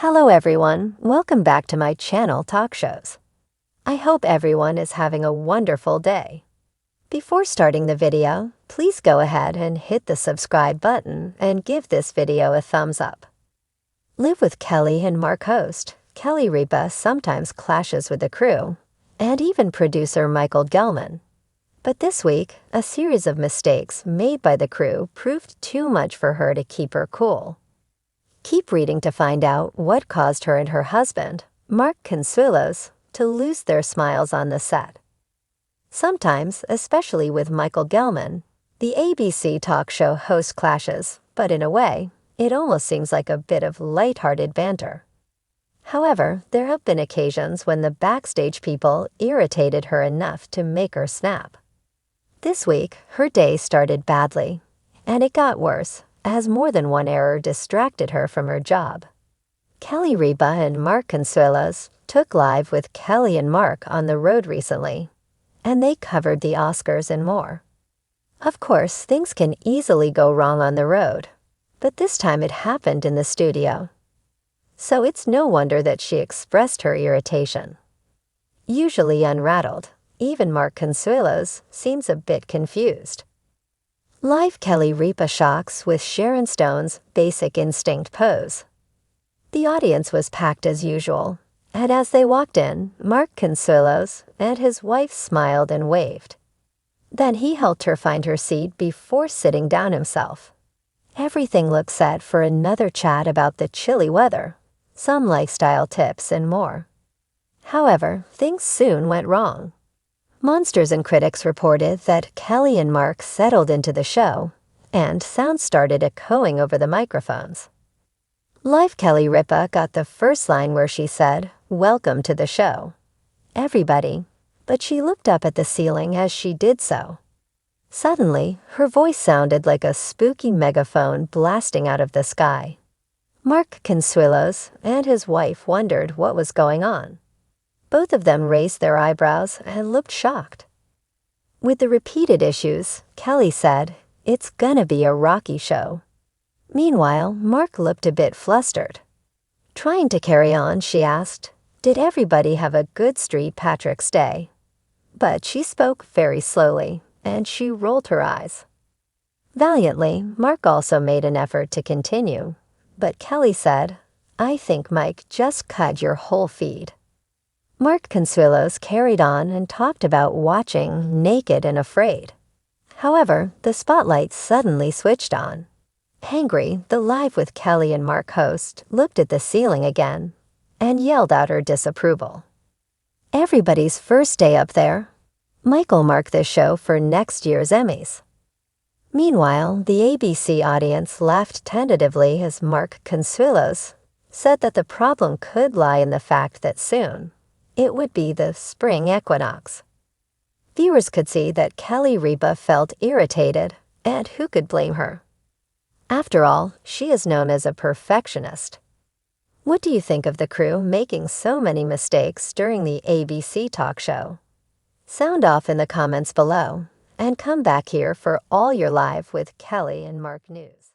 Hello everyone, welcome back to my channel Talk Shows. I hope everyone is having a wonderful day. Before starting the video, please go ahead and hit the subscribe button and give this video a thumbs up. Live with Kelly and Mark host, Kelly Ripa sometimes clashes with the crew, and even producer Michael Gelman. But this week, a series of mistakes made by the crew proved too much for her to keep her cool. Keep reading to find out what caused her and her husband, Mark Consuelos, to lose their smiles on the set. Sometimes, especially with Michael Gelman, the ABC talk show host clashes, but in a way, it almost seems like a bit of lighthearted banter. However, there have been occasions when the backstage people irritated her enough to make her snap. This week, her day started badly, and it got worse as more than one error distracted her from her job. Kelly Ripa and Mark Consuelos took live with Kelly and Mark on the road recently, and they covered the Oscars and more. Of course, things can easily go wrong on the road, but this time it happened in the studio. So it's no wonder that she expressed her irritation. Usually unrattled, even Mark Consuelos seems a bit confused. Live Kelly Ripa shocks with Sharon Stone's Basic Instinct pose. The audience was packed as usual, and as they walked in, Mark Consuelos and his wife smiled and waved. Then he helped her find her seat before sitting down himself. Everything looked set for another chat about the chilly weather, some lifestyle tips, and more. However, things soon went wrong. Monsters and critics reported that Kelly and Mark settled into the show, and sound started echoing over the microphones. Live Kelly Ripa got the first line where she said, "Welcome to the show, everybody," but she looked up at the ceiling as she did so. Suddenly, her voice sounded like a spooky megaphone blasting out of the sky. Mark Consuelos and his wife wondered what was going on. Both of them raised their eyebrows and looked shocked. With the repeated issues, Kelly said, "It's gonna be a rocky show." Meanwhile, Mark looked a bit flustered. Trying to carry on, she asked, "Did everybody have a good St. Patrick's Day?" But she spoke very slowly, and she rolled her eyes. Valiantly, Mark also made an effort to continue, but Kelly said, "I think Mike just cut your whole feed." Mark Consuelos carried on and talked about watching Naked and Afraid. However, the spotlight suddenly switched on. Angry, the Live with Kelly and Mark host looked at the ceiling again and yelled out her disapproval. Everybody's first day up there. Michael marked this show for next year's Emmys. Meanwhile, the ABC audience laughed tentatively as Mark Consuelos said that the problem could lie in the fact that soon it would be the spring equinox. Viewers could see that Kelly Ripa felt irritated, and who could blame her? After all, she is known as a perfectionist. What do you think of the crew making so many mistakes during the ABC talk show? Sound off in the comments below, and come back here for all your Live with Kelly and Mark news.